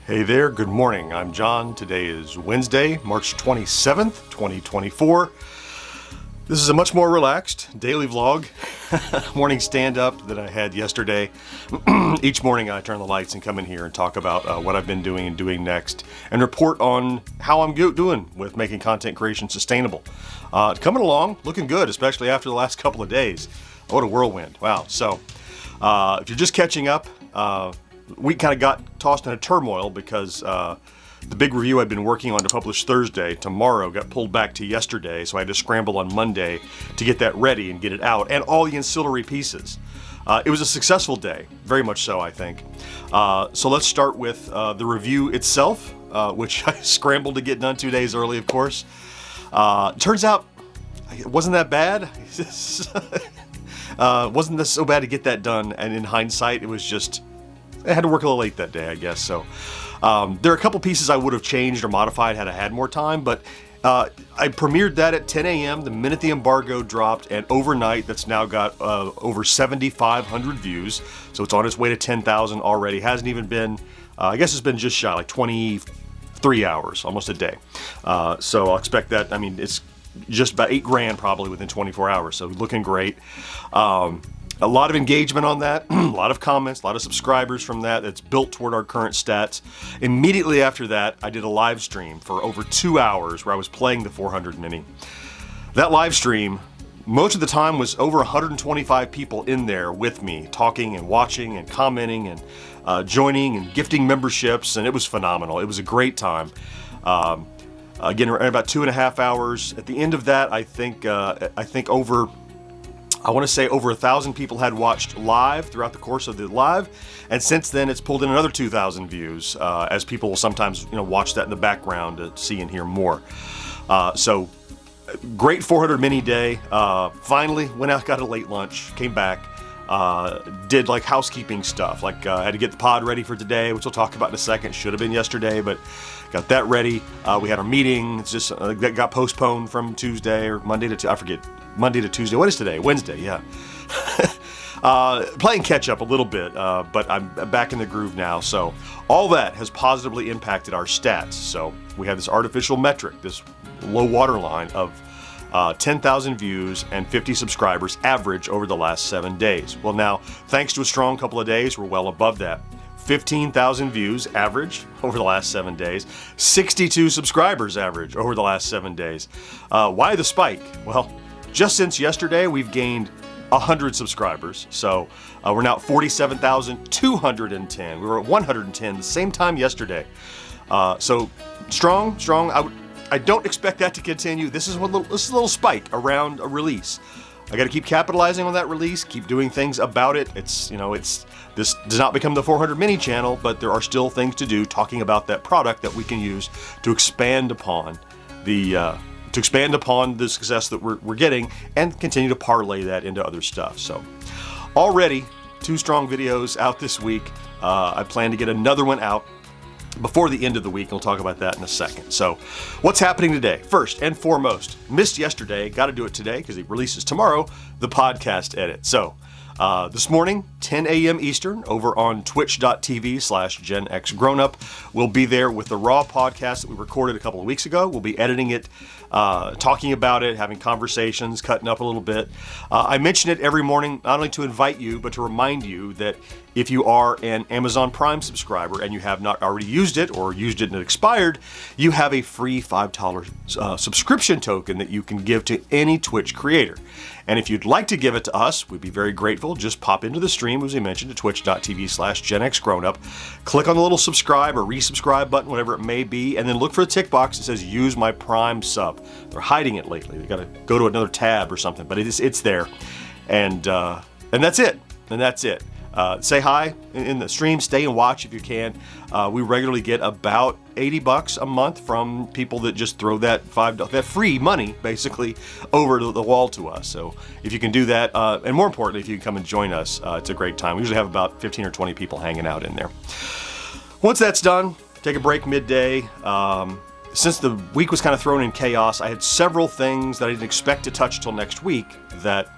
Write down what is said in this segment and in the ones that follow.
Hey there, good morning. I'm John. Today is Wednesday, March 27th, 2024. This is a much more relaxed daily vlog, morning stand-up that I had yesterday. Each morning I turn the lights and come in here and talk about what I've been doing and doing next, and report on how I'm doing with making content creation sustainable. Coming along, looking good, especially after the last couple of days. What a whirlwind. Wow. So, if you're just catching up, we kind of got tossed in a turmoil because the big review I'd been working on to publish Thursday, tomorrow, got pulled back to yesterday, so I had to scramble on Monday to get that ready and get it out, and all the ancillary pieces. It was a successful day, very much so, I think. So let's start with the review itself, which I scrambled to get done 2 days early, of course. Turns out it wasn't that bad. Wasn't this so bad to get that done, and in hindsight, it was just, I had to work a little late that day, I guess. So there are a couple pieces I would have changed or modified had I had more time, but I premiered that at 10 a.m. the minute the embargo dropped, and overnight that's now got over 7,500 views. So it's on its way to 10,000 already. Hasn't even been, I guess it's been just shy, like 23 hours, almost a day. So I'll expect that, I mean, it's just about $8,000 probably within 24 hours. So looking great. A lot of engagement on that, a lot of comments, a lot of subscribers from that. That's built toward our current stats. Immediately after that, I did a live stream for over 2 hours where I was playing the 400 Mini. That live stream, most of the time, was over 125 people in there with me, talking and watching and commenting and joining and gifting memberships, and it was phenomenal. It was a great time. Again, around about 2.5 hours. At the end of that, I think I want to say over 1,000 people had watched live throughout the course of the live, and since then it's pulled in another 2,000 views, as people will sometimes watch that in the background to see and hear more. So great 400 Mini day. Finally went out, got a late lunch, came back, did like housekeeping stuff, like had to get the pod ready for today, which we'll talk about in a second. Should have been yesterday, but got that ready. We had our meeting. It's just that got postponed from Tuesday or Monday to I forget. Monday to Tuesday. What is today? Wednesday, yeah. Playing catch up a little bit, but I'm back in the groove now. So all that has positively impacted our stats. So we have this artificial metric, this low water line of 10,000 views and 50 subscribers average over the last 7 days. Well, now, thanks to a strong couple of days, we're well above that. 15,000 views average over the last 7 days, 62 subscribers average over the last 7 days. Why the spike? Well, just since yesterday, we've gained 100 subscribers. So we're now at 47,210. We were at 110 the same time yesterday. So strong. I don't expect that to continue. This is a little spike around a release. I got to keep capitalizing on that release, keep doing things about it. This does not become the 400 Mini channel, but there are still things to do talking about that product that we can use to expand upon the success that we're getting and continue to parlay that into other stuff. So already 2 strong videos out this week. I plan to get another one out before the end of the week. We'll talk about that in a second. So what's happening today? First and foremost, missed yesterday, got to do it today because it releases tomorrow, the podcast edit. So this morning, 10 a.m. Eastern, over on twitch.tv/GenXGrownUp. We'll be there with the raw podcast that we recorded a couple of weeks ago. We'll be editing it, talking about it, having conversations, cutting up a little bit. I mention it every morning, not only to invite you, but to remind you that if you are an Amazon Prime subscriber and you have not already used it or used it and it expired, you have a free $5 subscription token that you can give to any Twitch creator. And if you'd like to give it to us, we'd be very grateful. Just pop into the stream, as we mentioned, to twitch.tv/GenXGrownUp. Click on the little subscribe or resubscribe button, whatever it may be, and then look for the tick box that says use my Prime sub. They're hiding it lately. They got to go to another tab or something, but it's there. And that's it. And that's it. Say hi in the stream, stay and watch if you can. We regularly get about $80 a month from people that just throw that that free money basically over the wall to us. So if you can do that, and more importantly, if you can come and join us, it's a great time. We usually have about 15 or 20 people hanging out in there. Once that's done, take a break midday. Since the week was kind of thrown in chaos, I had several things that I didn't expect to touch till next week that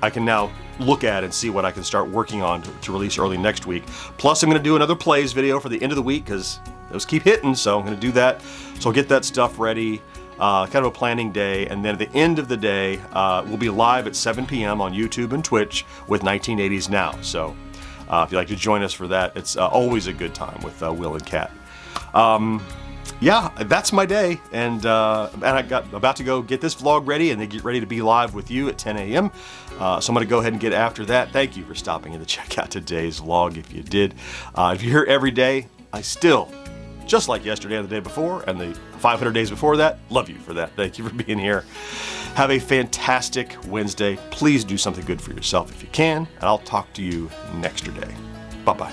I can now look at and see what I can start working on to release early next week. Plus, I'm going to do another plays video for the end of the week because those keep hitting, so I'm going to do that. So I'll get that stuff ready. Kind of a planning day, and then at the end of the day, we'll be live at 7 p.m. on YouTube and Twitch with 1980s Now. So if you'd like to join us for that, it's always a good time with Will and Kat. Yeah, that's my day, and I got about to go get this vlog ready and then get ready to be live with you at 10 a.m. So I'm going to go ahead and get after that. Thank you for stopping in to check out today's vlog if you did. If you're here every day, I still, just like yesterday and the day before and the 500 days before that, love you for that. Thank you for being here. Have a fantastic Wednesday. Please do something good for yourself if you can, and I'll talk to you next day. Bye-bye.